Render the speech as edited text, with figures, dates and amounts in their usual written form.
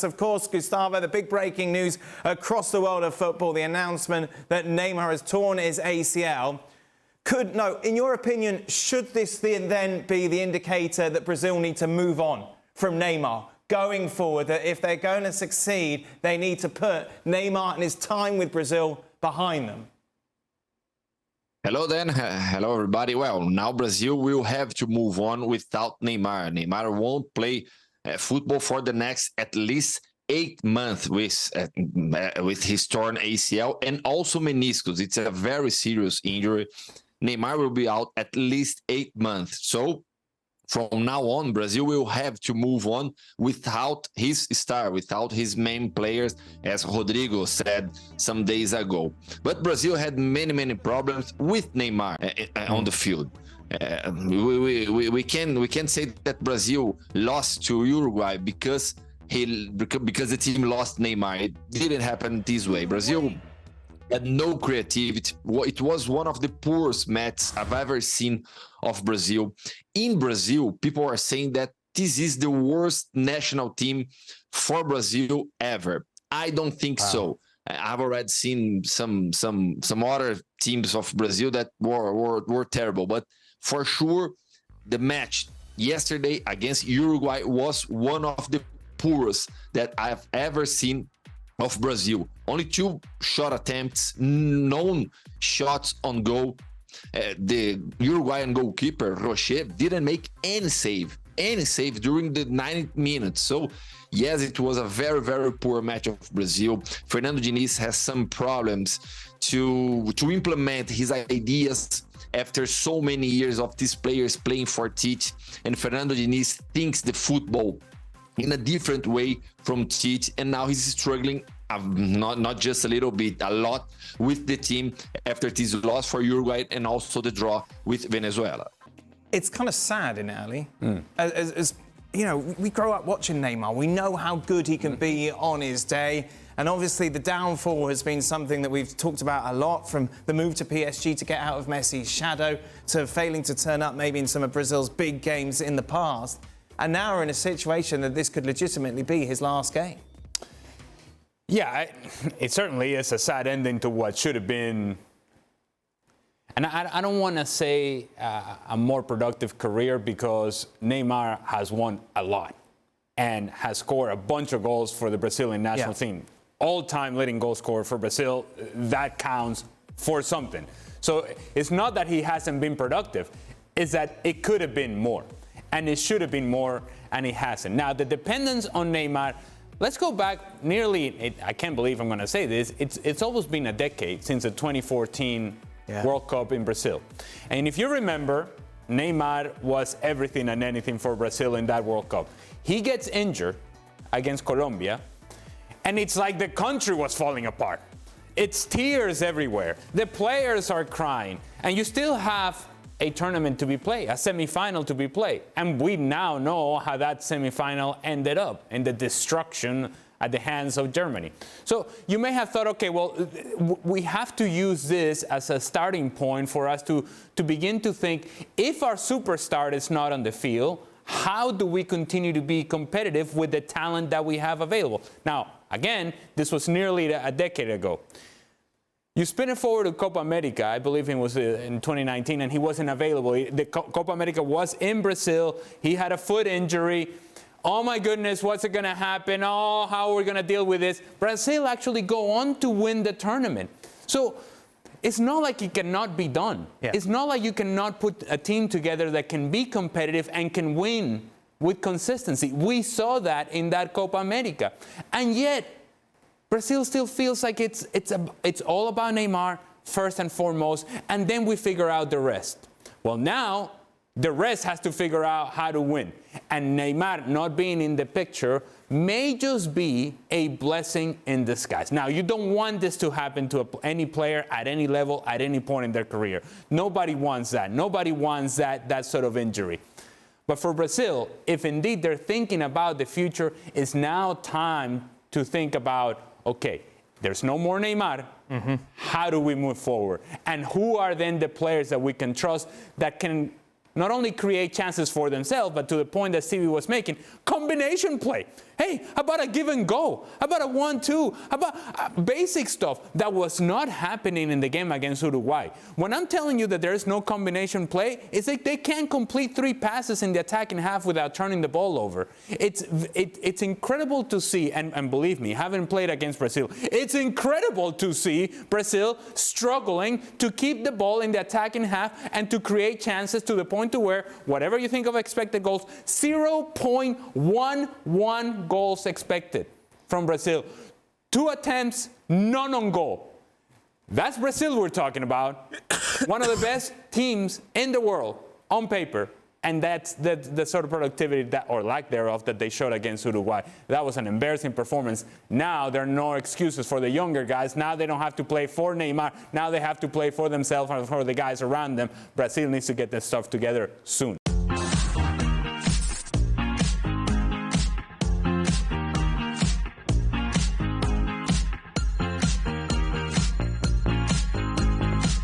Of course, Gustavo, the big breaking news across the world of football, the announcement that Neymar has torn his ACL. In your opinion, should this then be the indicator that Brazil need to move on from Neymar going forward, that if they're going to succeed, they need to put Neymar and his time with Brazil behind them? Hello, Dan. Hello, everybody. Well, now Brazil will have to move on without Neymar. Neymar won't play football for the next at least 8 months with his torn ACL and also meniscus. It's a very serious injury. Neymar will be out at least 8 months. So from now on, Brazil will have to move on without his star, without his main players, as Rodrigo said some days ago. But Brazil had many problems with Neymar on the field. We can say that Brazil lost to Uruguay because the team lost Neymar. It didn't happen this way. Brazil had no creativity. It was one of the poorest matches I've ever seen of Brazil. In Brazil, people are saying that this is the worst national team for Brazil ever. I don't think so. I've already seen some other teams of Brazil that were terrible, but for sure, the match yesterday against Uruguay was one of the poorest that I've ever seen of Brazil. Only 2 shot attempts, no shots on goal. The Uruguayan goalkeeper, Rocher, didn't make any save during the 90 minutes. So, yes, it was a very poor match of Brazil. Fernando Diniz has some problems to implement his ideas after so many years of these players playing for Tite. And Fernando Diniz thinks the football in a different way from Tite, and now he's struggling not just a little bit, a lot with the team after this loss for Uruguay and also the draw with Venezuela. It's kind of sad, isn't it, Ali? As you know, we grow up watching Neymar. We know how good he can be on his day. And obviously the downfall has been something that we've talked about a lot, from the move to PSG to get out of Messi's shadow to failing to turn up maybe in some of Brazil's big games in the past. And now we're in a situation that this could legitimately be his last game. Yeah, it certainly is a sad ending to what should have been. And I don't want to say a more productive career, because Neymar has won a lot and has scored a bunch of goals for the Brazilian national team. All-time leading goal scorer for Brazil, that counts for something. So it's not that he hasn't been productive, it's that it could have been more. And it should have been more, and it hasn't. Now, the dependence on Neymar, let's go back nearly, I can't believe I'm going to say this, it's almost been a decade since the 2014 World Cup in Brazil. And if you remember, Neymar was everything and anything for Brazil in that World Cup. He gets injured against Colombia, and it's like the country was falling apart. It's tears everywhere. The players are crying, and you still have a tournament to be played, a semifinal to be played. And we now know how that semifinal ended up, in the destruction at the hands of Germany. So you may have thought, okay, well, we have to use this as a starting point for us to begin to think, if our superstar is not on the field, how do we continue to be competitive with the talent that we have available? Now, again, this was nearly a decade ago. You spin it forward to Copa America, I believe it was in 2019, and he wasn't available. The Copa America was in Brazil. He had a foot injury. Oh my goodness, what's it going to happen? Oh, how are we going to deal with this? Brazil actually go on to win the tournament. So it's not like it cannot be done. It's not like you cannot put a team together that can be competitive and can win with consistency. We saw that in that Copa America. And yet, Brazil still feels like it's all about Neymar first and foremost, and then we figure out the rest. Well, now the rest has to figure out how to win. And Neymar not being in the picture may just be a blessing in disguise. Now, you don't want this to happen to any player at any level, at any point in their career. Nobody wants that. Nobody wants that sort of injury. But for Brazil, if indeed they're thinking about the future, it's now time to think about, okay, there's no more Neymar. How do we move forward? And who are then the players that we can trust that can not only create chances for themselves, but to the point that Stevie was making, combination play. Hey, how about a give and go? How about a 1-2? How about basic stuff that was not happening in the game against Uruguay? When I'm telling you that there is no combination play, it's like they can't complete 3 passes in the attacking half without turning the ball over. It's incredible to see, and believe me, having played against Brazil, it's incredible to see Brazil struggling to keep the ball in the attacking half and to create chances to the point to where, whatever you think of expected goals, 0.11 goals expected from Brazil. 2 attempts, none on goal. That's Brazil we're talking about. One of the best teams in the world on paper. And that's the sort of productivity that, or lack thereof, that they showed against Uruguay. That was an embarrassing performance. Now there are no excuses for the younger guys. Now they don't have to play for Neymar. Now they have to play for themselves and for the guys around them. Brazil needs to get this stuff together soon.